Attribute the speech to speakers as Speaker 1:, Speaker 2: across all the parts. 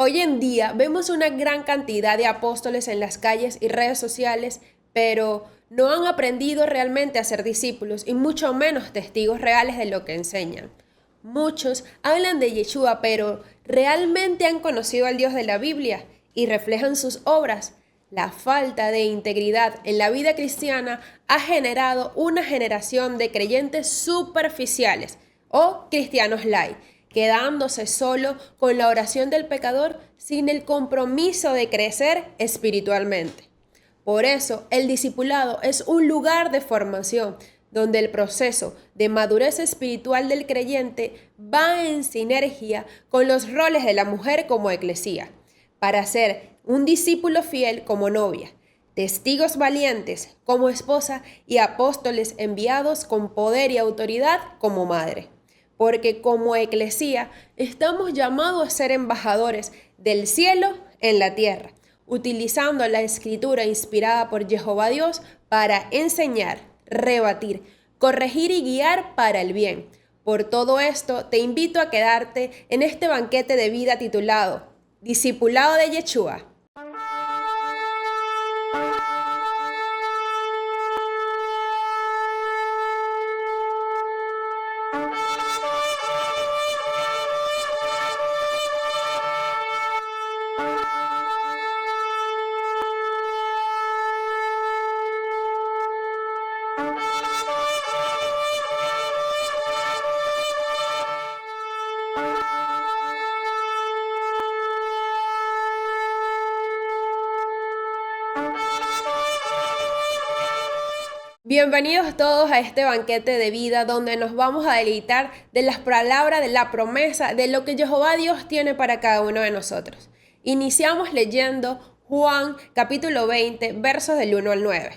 Speaker 1: Hoy en día vemos una gran cantidad de apóstoles en las calles y redes sociales, pero no han aprendido realmente a ser discípulos y mucho menos testigos reales de lo que enseñan. Muchos hablan de Yeshua, pero ¿realmente han conocido al Dios de la Biblia y reflejan sus obras? La falta de integridad en la vida cristiana ha generado una generación de creyentes superficiales o cristianos light, quedándose solo con la oración del pecador sin el compromiso de crecer espiritualmente. Por eso, el discipulado es un lugar de formación donde el proceso de madurez espiritual del creyente va en sinergia con los roles de la mujer como eclesía, para ser un discípulo fiel como novia, testigos valientes como esposa y apóstoles enviados con poder y autoridad como madre. Porque como eclesía estamos llamados a ser embajadores del cielo en la tierra, utilizando la escritura inspirada por Jehová Dios para enseñar, rebatir, corregir y guiar para el bien. Por todo esto, te invito a quedarte en este banquete de vida titulado Discipulado de Yeshua. Bienvenidos todos a este banquete de vida donde nos vamos a deleitar de las palabras, de la promesa, de lo que Jehová Dios tiene para cada uno de nosotros. Iniciamos leyendo Juan capítulo 20, versos del 1 al 9.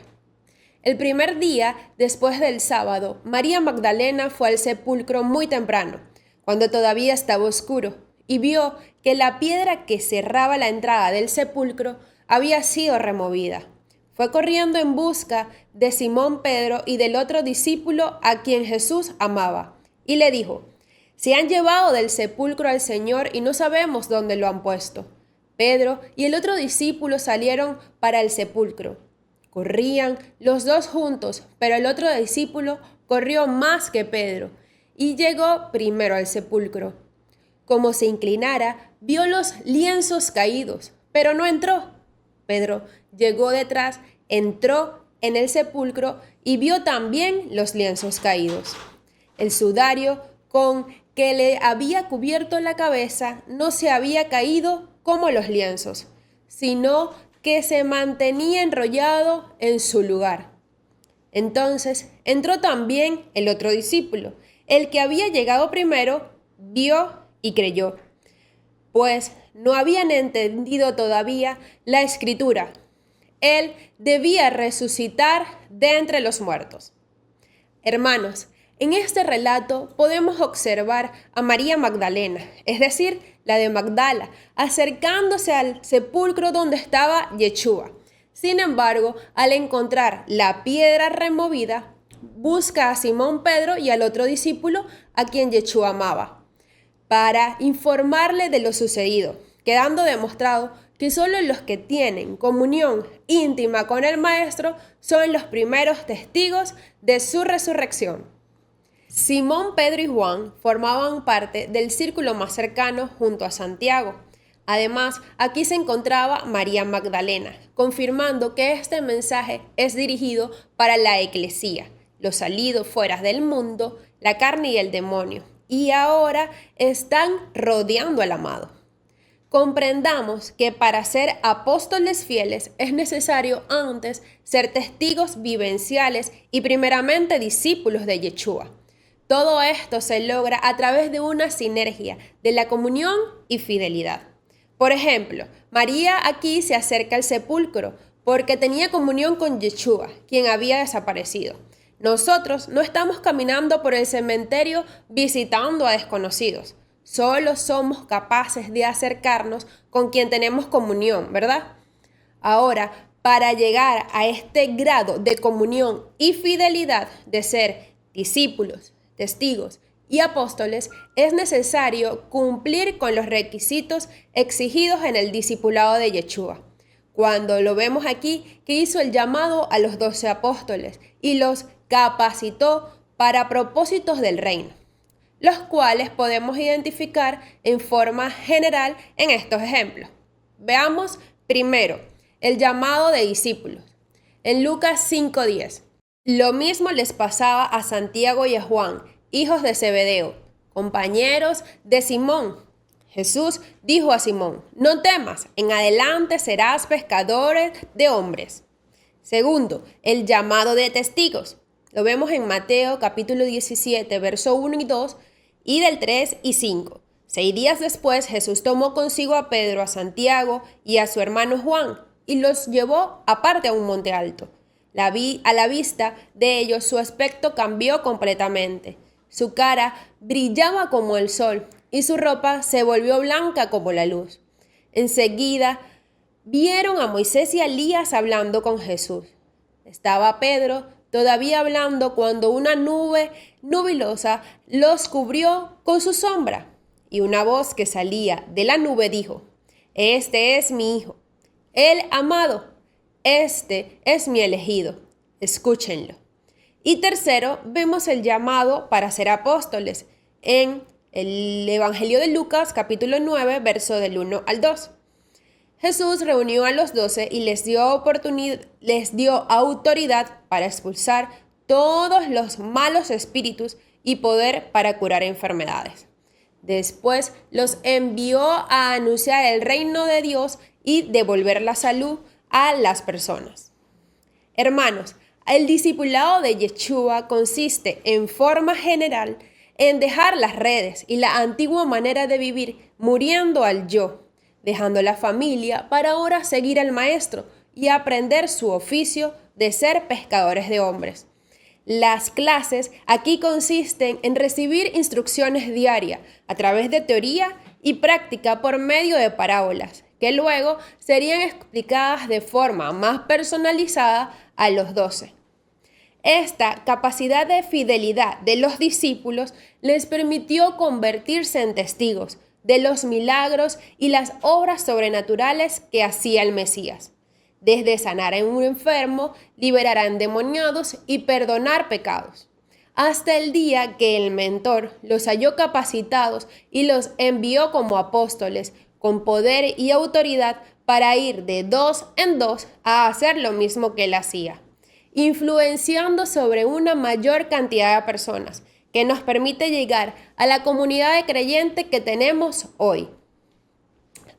Speaker 1: El primer día, después del sábado, María Magdalena fue al sepulcro muy temprano, cuando todavía estaba oscuro, y vio que la piedra que cerraba la entrada del sepulcro había sido removida. Fue corriendo en busca de Simón Pedro y del otro discípulo a quien Jesús amaba, y le dijo: «Se han llevado del sepulcro al Señor y no sabemos dónde lo han puesto». Pedro y el otro discípulo salieron para el sepulcro. Corrían los dos juntos, pero el otro discípulo corrió más que Pedro y llegó primero al sepulcro. Como se inclinara, vio los lienzos caídos, pero no entró. Pedro llegó detrás, entró en el sepulcro y vio también los lienzos caídos. El sudario con que le había cubierto la cabeza no se había caído como los lienzos, sino que se mantenía enrollado en su lugar. Entonces entró también el otro discípulo, el que había llegado primero, vio y creyó, pues no habían entendido todavía la escritura. Él debía resucitar de entre los muertos. Hermanos, en este relato podemos observar a María Magdalena, es decir, la de Magdala, acercándose al sepulcro donde estaba Yeshua. Sin embargo, al encontrar la piedra removida, busca a Simón Pedro y al otro discípulo a quien Yeshua amaba, para informarle de lo sucedido, quedando demostrado que solo los que tienen comunión íntima con el Maestro son los primeros testigos de su resurrección. Simón, Pedro y Juan formaban parte del círculo más cercano junto a Santiago. Además, aquí se encontraba María Magdalena, confirmando que este mensaje es dirigido para la eclesía, los salidos fuera del mundo, la carne y el demonio, y ahora están rodeando al amado. Comprendamos que para ser apóstoles fieles es necesario antes ser testigos vivenciales y primeramente discípulos de Yeshua. Todo esto se logra a través de una sinergia de la comunión y fidelidad. Por ejemplo, María aquí se acerca al sepulcro porque tenía comunión con Yeshua, quien había desaparecido. Nosotros no estamos caminando por el cementerio visitando a desconocidos. Solo somos capaces de acercarnos con quien tenemos comunión, ¿verdad? Ahora, para llegar a este grado de comunión y fidelidad de ser discípulos, testigos y apóstoles, es necesario cumplir con los requisitos exigidos en el discipulado de Yeshua. Cuando lo vemos aquí, que hizo el llamado a los 12 apóstoles y los capacitó para propósitos del reino, los cuales podemos identificar en forma general en estos ejemplos. Veamos primero el llamado de discípulos. En Lucas 5:10, lo mismo les pasaba a Santiago y a Juan, hijos de Zebedeo, compañeros de Simón. Jesús dijo a Simón: no temas, en adelante serás pescadores de hombres. Segundo, el llamado de testigos. Lo vemos en Mateo capítulo 17, verso 1 y 2, y del 3 y 5. 6 días después, Jesús tomó consigo a Pedro, a Santiago y a su hermano Juan, y los llevó aparte a un monte alto. A la vista de ellos, su aspecto cambió completamente. Su cara brillaba como el sol, y su ropa se volvió blanca como la luz. Enseguida vieron a Moisés y a Elías hablando con Jesús. Estaba Pedro todavía hablando cuando una nube nubilosa los cubrió con su sombra, y una voz que salía de la nube dijo: este es mi Hijo, el amado, este es mi elegido, escúchenlo. Y tercero, vemos el llamado para ser apóstoles en el Evangelio de Lucas, capítulo 9, verso del 1 al 2. Jesús reunió a los 12 y les dio autoridad para expulsar todos los malos espíritus y poder para curar enfermedades. Después los envió a anunciar el reino de Dios y devolver la salud a las personas. Hermanos, el discipulado de Yeshua consiste en forma general en dejar las redes y la antigua manera de vivir, muriendo al yo, dejando la familia para ahora seguir al maestro y aprender su oficio de ser pescadores de hombres. Las clases aquí consisten en recibir instrucciones diarias a través de teoría y práctica por medio de parábolas, que luego serían explicadas de forma más personalizada a los 12. Esta capacidad de fidelidad de los discípulos les permitió convertirse en testigos de los milagros y las obras sobrenaturales que hacía el Mesías, desde sanar a un enfermo, liberar a endemoniados y perdonar pecados, hasta el día que el mentor los halló capacitados y los envió como apóstoles con poder y autoridad para ir de 2 en 2 a hacer lo mismo que él hacía, influenciando sobre una mayor cantidad de personas, que nos permite llegar a la comunidad de creyentes que tenemos hoy.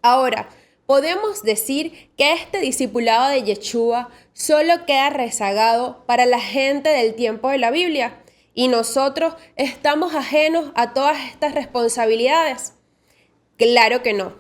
Speaker 1: Ahora, podemos decir que este discipulado de Yeshua solo queda rezagado para la gente del tiempo de la Biblia, y nosotros estamos ajenos a todas estas responsabilidades. Claro que no.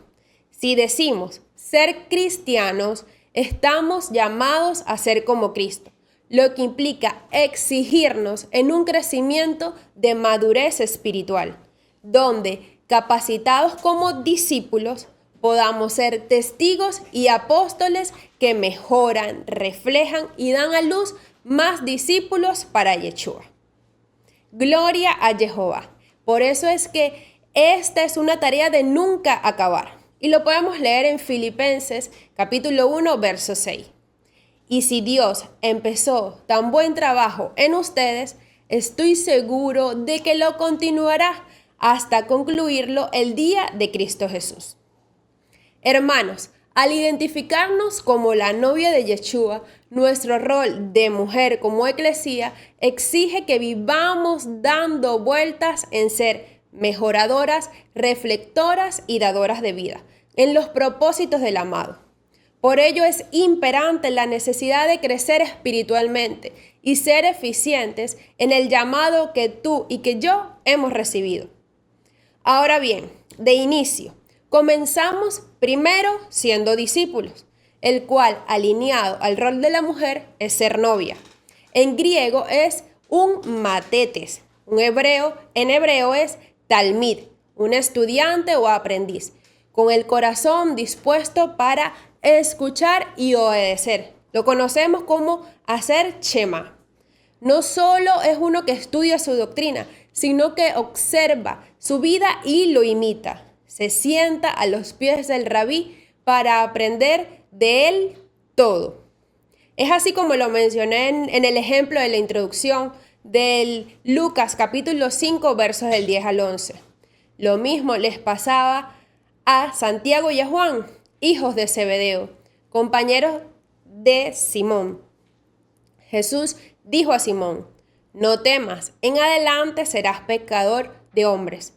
Speaker 1: Si decimos ser cristianos, estamos llamados a ser como Cristo, lo que implica exigirnos en un crecimiento de madurez espiritual, donde, capacitados como discípulos, podamos ser testigos y apóstoles que mejoran, reflejan y dan a luz más discípulos para Yeshua. Gloria a Jehová. Por eso es que esta es una tarea de nunca acabar. Y lo podemos leer en Filipenses capítulo 1, verso 6. Y si Dios empezó tan buen trabajo en ustedes, estoy seguro de que lo continuará hasta concluirlo el día de Cristo Jesús. Hermanos, al identificarnos como la novia de Yeshua, nuestro rol de mujer como eclesía exige que vivamos dando vueltas en ser mejoradoras, reflectoras y dadoras de vida, en los propósitos del amado. Por ello es imperante la necesidad de crecer espiritualmente y ser eficientes en el llamado que tú y que yo hemos recibido. Ahora bien, de inicio, comenzamos primero siendo discípulos, el cual, alineado al rol de la mujer, es ser novia. En griego es un matetes, en hebreo es talmid, un estudiante o aprendiz, con el corazón dispuesto para escuchar y obedecer. Lo conocemos como hacer shema. No solo es uno que estudia su doctrina, sino que observa su vida y lo imita. Se sienta a los pies del rabí para aprender de él todo. Es así como lo mencioné en el ejemplo de la introducción del Lucas capítulo 5 versos del 10 al 11. Lo mismo les pasaba a Santiago y a Juan, hijos de Zebedeo, compañeros de Simón. Jesús dijo a Simón: no temas, en adelante serás pescador de hombres.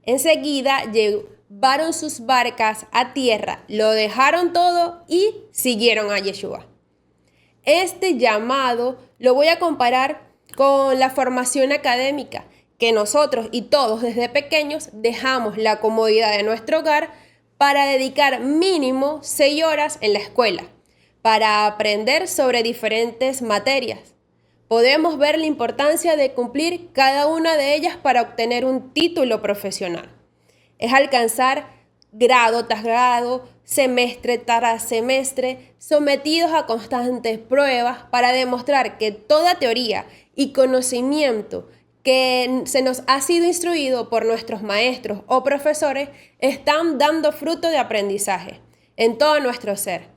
Speaker 1: Enseguida llevaron sus barcas a tierra, lo dejaron todo y siguieron a Yeshua. Este llamado lo voy a comparar con la formación académica, que nosotros y todos desde pequeños dejamos la comodidad de nuestro hogar para dedicar mínimo 6 horas en la escuela, para aprender sobre diferentes materias. Podemos ver la importancia de cumplir cada una de ellas para obtener un título profesional. Es alcanzar grado tras grado, semestre tras semestre, sometidos a constantes pruebas para demostrar que toda teoría y conocimiento que se nos ha sido instruido por nuestros maestros o profesores están dando fruto de aprendizaje en todo nuestro ser.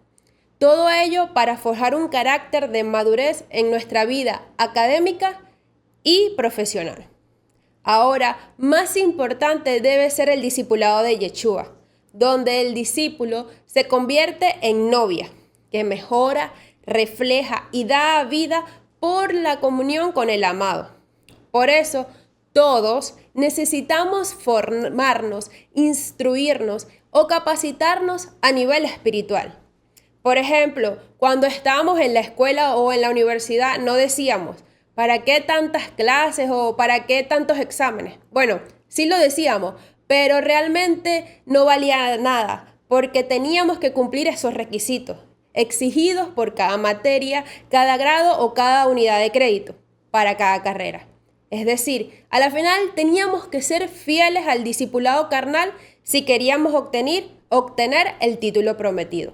Speaker 1: Todo ello para forjar un carácter de madurez en nuestra vida académica y profesional. Ahora, más importante debe ser el discipulado de Yeshua, donde el discípulo se convierte en novia, que mejora, refleja y da vida por la comunión con el amado. Por eso, todos necesitamos formarnos, instruirnos o capacitarnos a nivel espiritual. Por ejemplo, cuando estábamos en la escuela o en la universidad, no decíamos: ¿para qué tantas clases o para qué tantos exámenes? Bueno, sí lo decíamos, pero realmente no valía nada, porque teníamos que cumplir esos requisitos exigidos por cada materia, cada grado o cada unidad de crédito para cada carrera. Es decir, a la final teníamos que ser fieles al discipulado carnal si queríamos obtener el título prometido.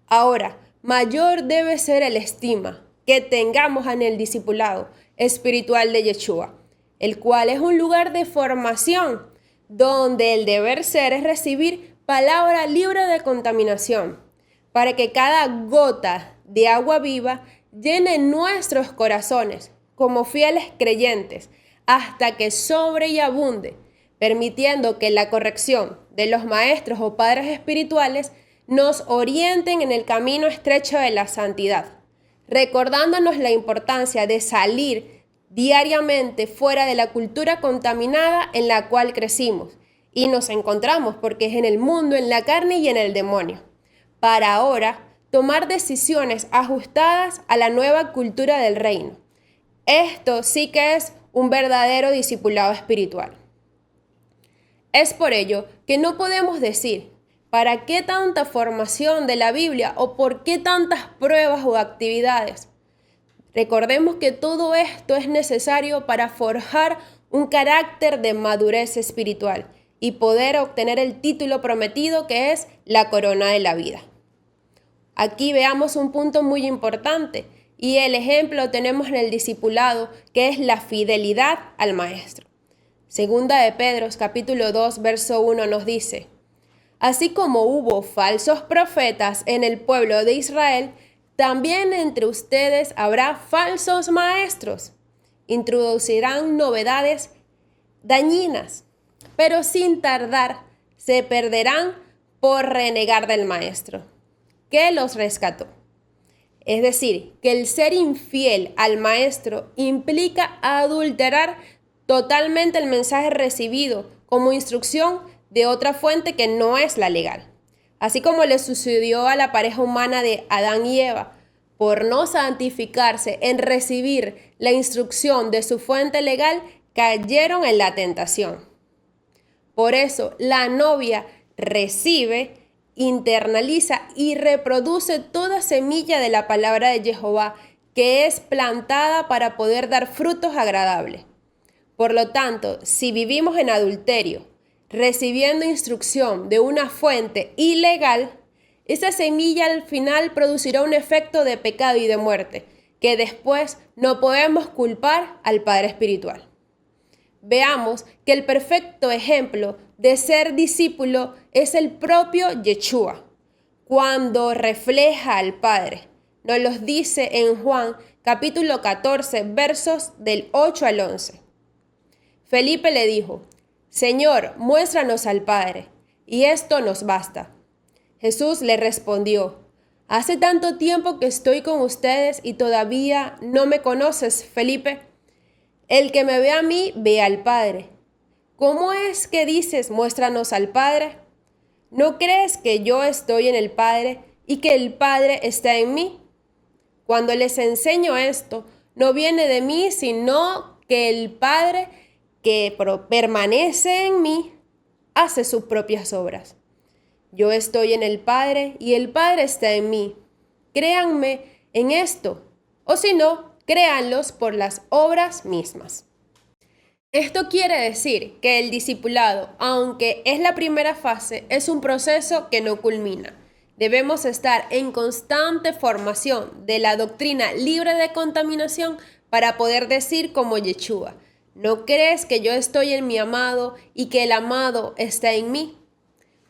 Speaker 1: Ahora, mayor debe ser el estima que tengamos en el discipulado espiritual de Yeshua, el cual es un lugar de formación donde el deber ser es recibir palabra libre de contaminación, para que cada gota de agua viva llene nuestros corazones como fieles creyentes hasta que sobre y abunde, permitiendo que la corrección de los maestros o padres espirituales nos orienten en el camino estrecho de la santidad, recordándonos la importancia de salir diariamente fuera de la cultura contaminada en la cual crecimos y nos encontramos, porque es en el mundo, en la carne y en el demonio, para ahora tomar decisiones ajustadas a la nueva cultura del reino. Esto sí que es un verdadero discipulado espiritual. Es por ello que no podemos decir: ¿para qué tanta formación de la Biblia o por qué tantas pruebas o actividades? Recordemos que todo esto es necesario para forjar un carácter de madurez espiritual y poder obtener el título prometido, que es la corona de la vida. Aquí veamos un punto muy importante, y el ejemplo lo tenemos en el discipulado, que es la fidelidad al maestro. Segunda de Pedro, capítulo 2, verso 1 nos dice: así como hubo falsos profetas en el pueblo de Israel, también entre ustedes habrá falsos maestros. Introducirán novedades dañinas, pero sin tardar se perderán por renegar del maestro, que los rescató. Es decir, que el ser infiel al maestro implica adulterar totalmente el mensaje recibido como instrucción de otra fuente que no es la legal. Así como le sucedió a la pareja humana de Adán y Eva, por no santificarse en recibir la instrucción de su fuente legal, cayeron en la tentación. Por eso, la novia recibe, internaliza y reproduce toda semilla de la palabra de Jehová que es plantada para poder dar frutos agradables. Por lo tanto, si vivimos en adulterio, recibiendo instrucción de una fuente ilegal, esa semilla al final producirá un efecto de pecado y de muerte, que después no podemos culpar al Padre Espiritual. veamos que el perfecto ejemplo de ser discípulo es el propio Yeshua, cuando refleja al Padre. Nos los dice en Juan capítulo 14, versos del 8 al 11. Felipe le dijo: Señor, muéstranos al Padre, y esto nos basta. Jesús le respondió: ¿Hace tanto tiempo que estoy con ustedes y todavía no me conoces, Felipe? El que me ve a mí, ve al Padre. ¿Cómo es que dices, muéstranos al Padre? ¿No crees que yo estoy en el Padre y que el Padre está en mí? Cuando les enseño esto, no viene de mí, sino que el Padre que permanece en mí hace sus propias obras. Yo estoy en el Padre y el Padre está en mí. Créanme en esto, o si no, créanlos por las obras mismas. Esto quiere decir que el discipulado, aunque es la primera fase, es un proceso que no culmina. Debemos estar en constante formación de la doctrina libre de contaminación para poder decir como Yeshua: ¿no crees que yo estoy en mi amado y que el amado está en mí?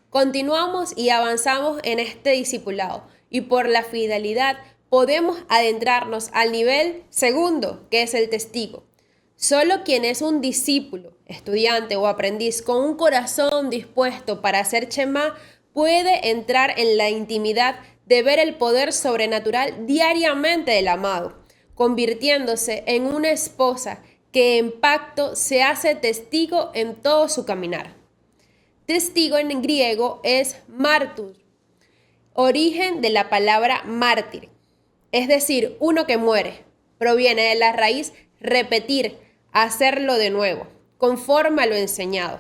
Speaker 1: Continuamos y avanzamos en este discipulado y por la fidelidad podemos adentrarnos al nivel segundo, que es el testigo. Solo quien es un discípulo, estudiante o aprendiz con un corazón dispuesto para hacer Shema puede entrar en la intimidad de ver el poder sobrenatural diariamente del amado, convirtiéndose en una esposa que en pacto se hace testigo en todo su caminar. Testigo en griego es martur, origen de la palabra mártir, es decir, uno que muere. Proviene de la raíz repetir, hacerlo de nuevo, conforme a lo enseñado.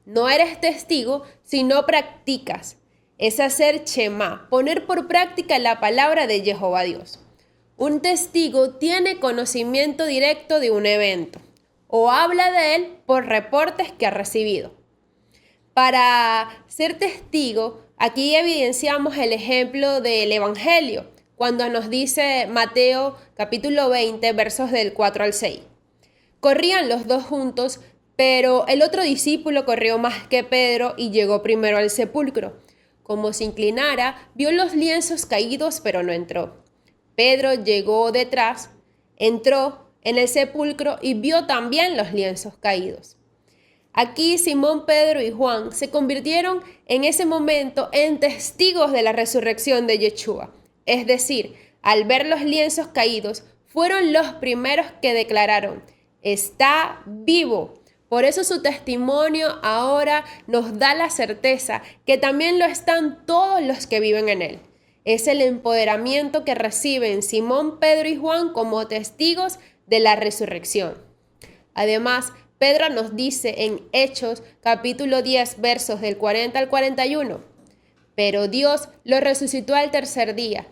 Speaker 1: No eres testigo si no practicas. Es hacer Shema, poner por práctica la palabra de Jehová Dios. Un testigo tiene conocimiento directo de un evento o habla de él por reportes que ha recibido. Para ser testigo, aquí evidenciamos el ejemplo del Evangelio, cuando nos dice Mateo capítulo 20, versos del 4 al 6. Corrían los dos juntos, pero el otro discípulo corrió más que Pedro y llegó primero al sepulcro. Como se inclinara, vio los lienzos caídos, pero no entró. Pedro llegó detrás, entró en el sepulcro y vio también los lienzos caídos. Aquí Simón, Pedro y Juan se convirtieron en ese momento en testigos de la resurrección de Yeshua. Es decir, al ver los lienzos caídos, fueron los primeros que declararon: está vivo. Por eso su testimonio ahora nos da la certeza que también lo están todos los que viven en él. Es el empoderamiento que reciben Simón, Pedro y Juan como testigos de la resurrección. Además, Pedro nos dice en Hechos capítulo 10, versos del 40 al 41, pero Dios lo resucitó al tercer día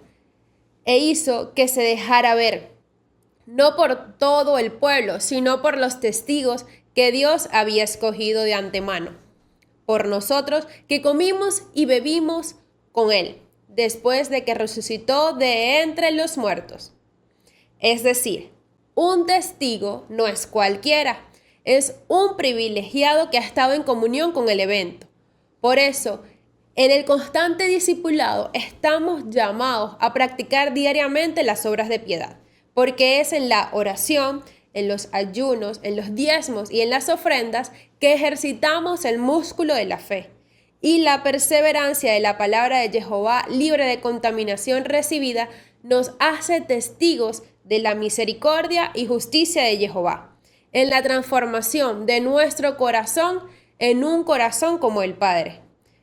Speaker 1: e hizo que se dejara ver, no por todo el pueblo, sino por los testigos que Dios había escogido de antemano, por nosotros que comimos y bebimos con él, después de que resucitó de entre los muertos. Es decir, un testigo no es cualquiera, es un privilegiado que ha estado en comunión con el evento. Por eso, en el constante discipulado estamos llamados a practicar diariamente las obras de piedad, porque es en la oración, en los ayunos, en los diezmos y en las ofrendas que ejercitamos el músculo de la fe. Y la perseverancia de la palabra de Jehová, libre de contaminación recibida, nos hace testigos de la misericordia y justicia de Jehová, en la transformación de nuestro corazón en un corazón como el Padre,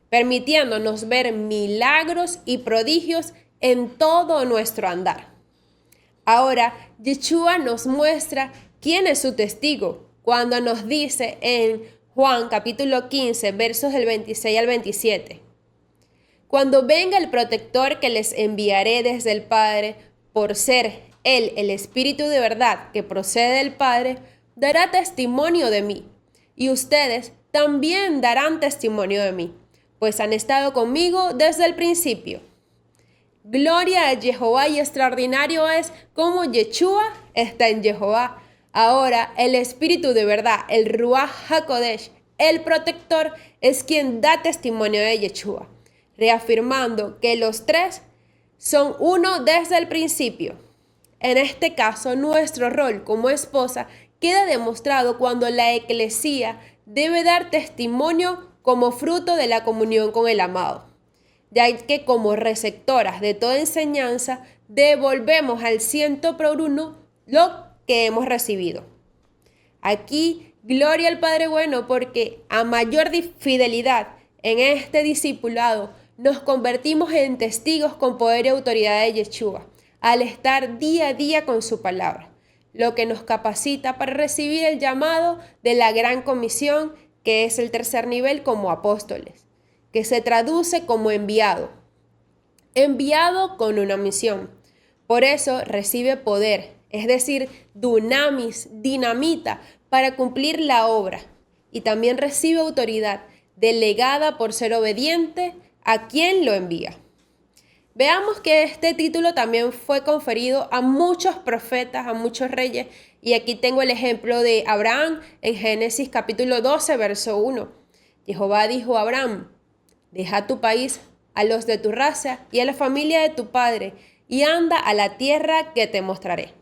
Speaker 1: permitiéndonos ver milagros y prodigios en todo nuestro andar. Ahora, Yeshua nos muestra quién es su testigo cuando nos dice en Juan capítulo 15, versos del 26 al 27. Cuando venga el protector que les enviaré desde el Padre, por ser Él el Espíritu de verdad que procede del Padre, dará testimonio de mí, y ustedes también darán testimonio de mí, pues han estado conmigo desde el principio. Gloria a Jehová, y extraordinario es cómo Yeshua está en Jehová. Ahora el Espíritu de verdad, el Ruach HaKodesh, el protector, es quien da testimonio de Yeshua, reafirmando que los tres son uno desde el principio. En este caso, nuestro rol como esposa queda demostrado cuando la eclesía debe dar testimonio como fruto de la comunión con el amado, ya que como receptoras de toda enseñanza devolvemos al 100% lo que hemos recibido. Aquí, gloria al Padre bueno, porque a mayor fidelidad en este discipulado, nos convertimos en testigos con poder y autoridad de Yeshua, al estar día a día con su palabra, lo que nos capacita para recibir el llamado de la gran comisión, que es el tercer nivel como apóstoles, que se traduce como enviado con una misión. Por eso recibe poder, es decir, dunamis, dinamita, para cumplir la obra, y también recibe autoridad, delegada por ser obediente a quien lo envía. Veamos que este título también fue conferido a muchos profetas, a muchos reyes, y aquí tengo el ejemplo de Abraham en Génesis capítulo 12, verso 1. Jehová dijo a Abraham: deja tu país, a los de tu raza y a la familia de tu padre, y anda a la tierra que te mostraré.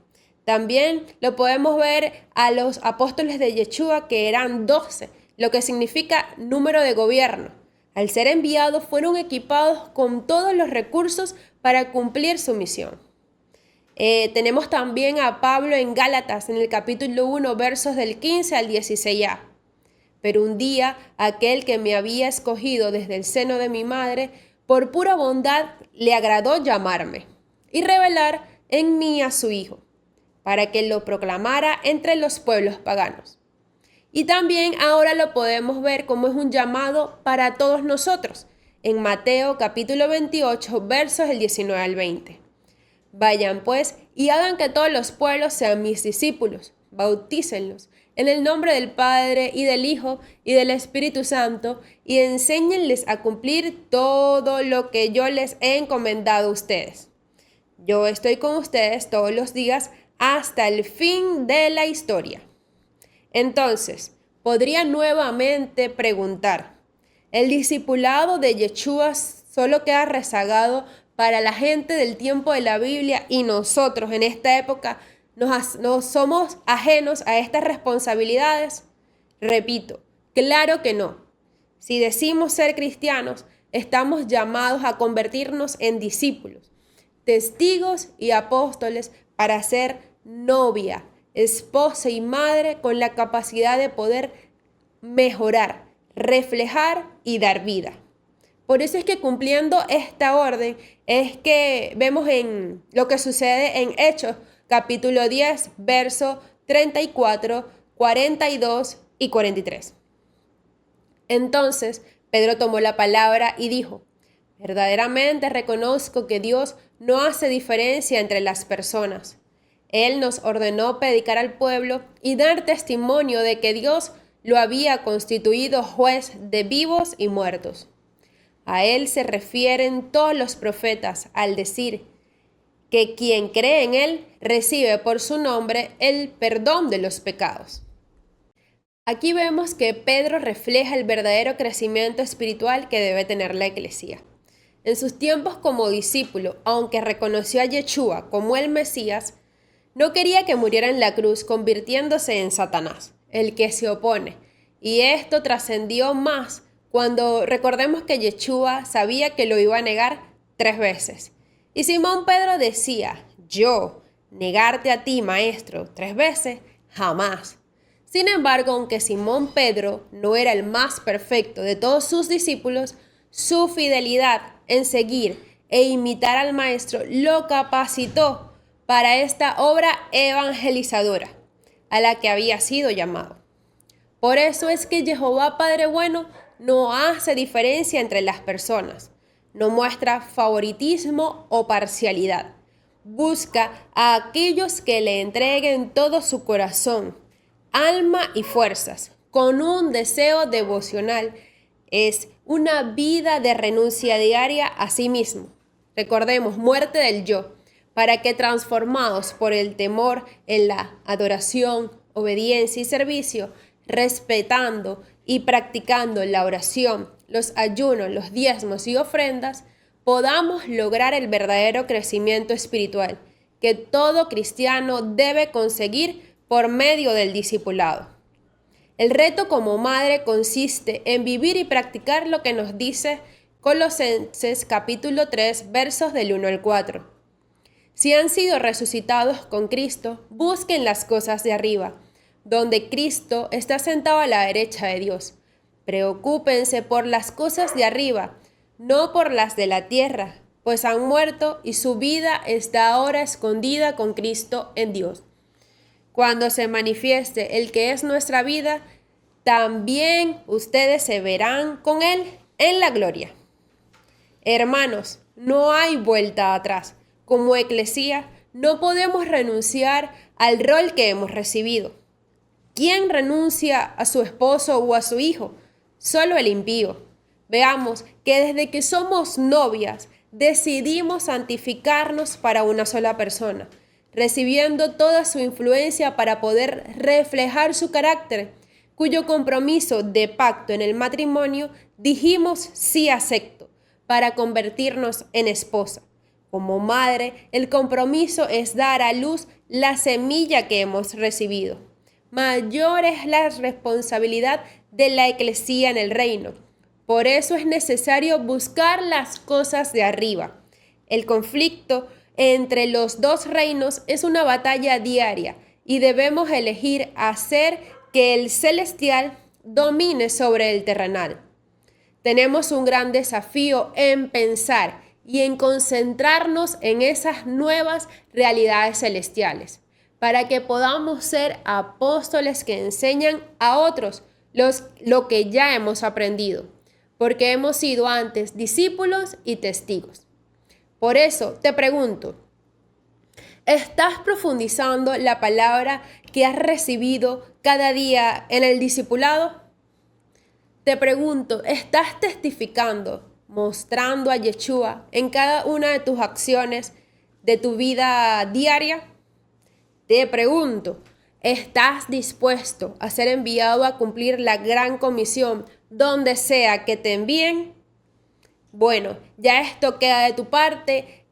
Speaker 1: También lo podemos ver a los apóstoles de Yeshua, que eran 12, lo que significa número de gobierno. Al ser enviados, fueron equipados con todos los recursos para cumplir su misión. Tenemos también a Pablo en Gálatas, en el capítulo 1, versos del 15 al 16a. Pero un día, aquel que me había escogido desde el seno de mi madre, por pura bondad le agradó llamarme y revelar en mí a su Hijo, para que lo proclamara entre los pueblos paganos. Y también ahora lo podemos ver como es un llamado para todos nosotros, en Mateo capítulo 28, versos del 19 al 20. Vayan pues y hagan que todos los pueblos sean mis discípulos, bautícenlos en el nombre del Padre y del Hijo y del Espíritu Santo, y enséñenles a cumplir todo lo que yo les he encomendado a ustedes. Yo estoy con ustedes todos los días hasta el fin de la historia. Entonces, podría nuevamente preguntar, ¿el discipulado de Yeshua solo queda rezagado para la gente del tiempo de la Biblia y nosotros en esta época no somos ajenos a estas responsabilidades? Repito, claro que no. Si decimos ser cristianos, estamos llamados a convertirnos en discípulos, testigos y apóstoles para ser novia, esposa y madre con la capacidad de poder mejorar, reflejar y dar vida. Por eso es que cumpliendo esta orden es que vemos en lo que sucede en Hechos capítulo 10, verso 34, 42 y 43. Entonces Pedro tomó la palabra y dijo: verdaderamente reconozco que Dios no hace diferencia entre las personas. Él nos ordenó predicar al pueblo y dar testimonio de que Dios lo había constituido juez de vivos y muertos. A él se refieren todos los profetas al decir que quien cree en él recibe por su nombre el perdón de los pecados. Aquí vemos que Pedro refleja el verdadero crecimiento espiritual que debe tener la Iglesia. En sus tiempos como discípulo, aunque reconoció a Yeshua como el Mesías, no quería que muriera en la cruz convirtiéndose en Satanás, el que se opone. Y esto trascendió más cuando recordemos que Yeshua sabía que lo iba a negar 3 veces. Y Simón Pedro decía: yo, negarte a ti, maestro, 3 veces, jamás. Sin embargo, aunque Simón Pedro no era el más perfecto de todos sus discípulos, su fidelidad en seguir e imitar al maestro lo capacitó para esta obra evangelizadora a la que había sido llamado. Por eso es que Jehová Padre Bueno no hace diferencia entre las personas, no muestra favoritismo o parcialidad. Busca a aquellos que le entreguen todo su corazón, alma y fuerzas, con un deseo devocional. Es una vida de renuncia diaria a sí mismo. Recordemos, muerte del yo, para que transformados por el temor en la adoración, obediencia y servicio, respetando y practicando la oración, los ayunos, los diezmos y ofrendas, podamos lograr el verdadero crecimiento espiritual que todo cristiano debe conseguir por medio del discipulado. El reto como madre consiste en vivir y practicar lo que nos dice Colosenses capítulo 3, versos del 1 al 4. Si han sido resucitados con Cristo, busquen las cosas de arriba, donde Cristo está sentado a la derecha de Dios. Preocúpense por las cosas de arriba, no por las de la tierra, pues han muerto y su vida está ahora escondida con Cristo en Dios. Cuando se manifieste el que es nuestra vida, también ustedes se verán con Él en la gloria. Hermanos, no hay vuelta atrás. Como eclesía, no podemos renunciar al rol que hemos recibido. ¿Quién renuncia a su esposo o a su hijo? Solo el impío. Veamos que desde que somos novias, decidimos santificarnos para una sola persona, recibiendo toda su influencia para poder reflejar su carácter, cuyo compromiso de pacto en el matrimonio dijimos sí acepto, para convertirnos en esposa. Como madre, el compromiso es dar a luz la semilla que hemos recibido. Mayor es la responsabilidad de la eclesía en el reino. Por eso es necesario buscar las cosas de arriba. El conflicto entre los dos reinos es una batalla diaria y debemos elegir hacer que el celestial domine sobre el terrenal. Tenemos un gran desafío en pensar y en concentrarnos en esas nuevas realidades celestiales, para que podamos ser apóstoles que enseñan a otros lo que ya hemos aprendido, porque hemos sido antes discípulos y testigos. Por eso te pregunto, ¿estás profundizando la palabra que has recibido cada día en el discipulado? Te pregunto, ¿estás testificando, mostrando a Yeshua en cada una de tus acciones de tu vida diaria? Te pregunto, ¿estás dispuesto a ser enviado a cumplir la gran comisión donde sea que te envíen? Bueno, ya esto queda de tu parte,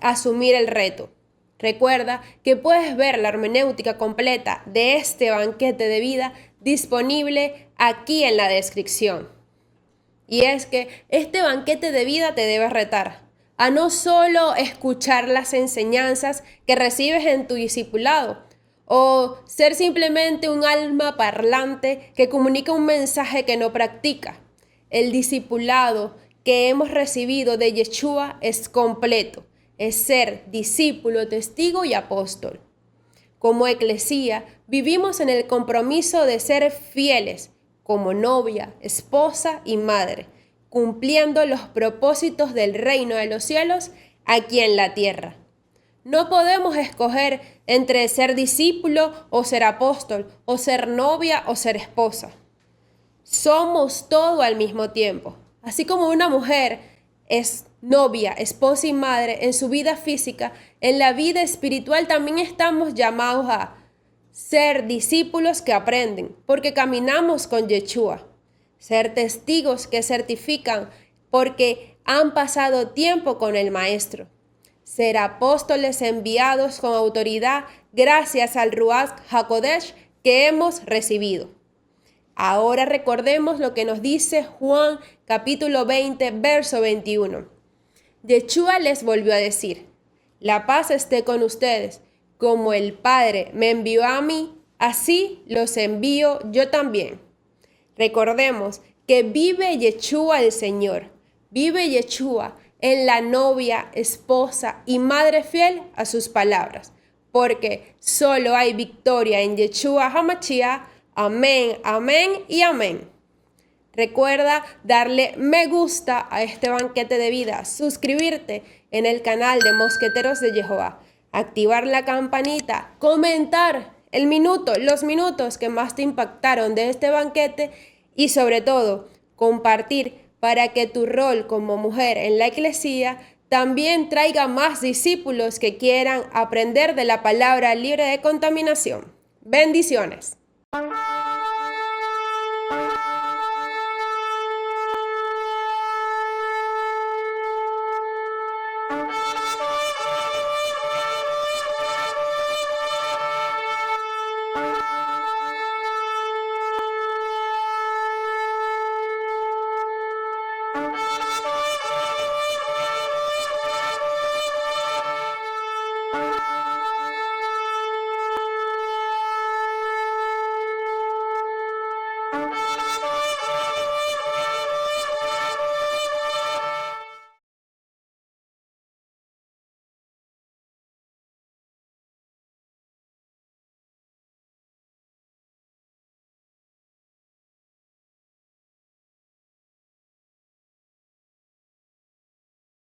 Speaker 1: asumir el reto. Recuerda que puedes ver la hermenéutica completa de este banquete de vida disponible aquí en la descripción. Y es que este banquete de vida te debe retar a no solo escuchar las enseñanzas que recibes en tu discipulado o ser simplemente un alma parlante que comunica un mensaje que no practica. El discipulado que hemos recibido de Yeshua es completo, es ser discípulo, testigo y apóstol. Como eclesía, vivimos en el compromiso de ser fieles como novia, esposa y madre, cumpliendo los propósitos del reino de los cielos aquí en la tierra. No podemos escoger entre ser discípulo o ser apóstol, o ser novia o ser esposa. Somos todo al mismo tiempo. Así como una mujer es novia, esposa y madre en su vida física, en la vida espiritual también estamos llamados a ser discípulos que aprenden, porque caminamos con Yeshua. Ser testigos que certifican, porque han pasado tiempo con el Maestro. Ser apóstoles enviados con autoridad gracias al Ruach HaKodesh que hemos recibido. Ahora recordemos lo que nos dice Juan capítulo 20, verso 21. Yeshua les volvió a decir, la paz esté con ustedes. Como el Padre me envió a mí, así los envío yo también. Recordemos que vive Yeshua el Señor. Vive Yeshua en la novia, esposa y madre fiel a sus palabras. Porque solo hay victoria en Yeshua HaMashiach. Amén, amén y amén. Recuerda darle me gusta a este banquete de vida, suscribirte en el canal de Mosqueteros de Jehová, activar la campanita, comentar los minutos que más te impactaron de este banquete y sobre todo compartir para que tu rol como mujer en la eclesía también traiga más discípulos que quieran aprender de la palabra libre de contaminación. Bendiciones.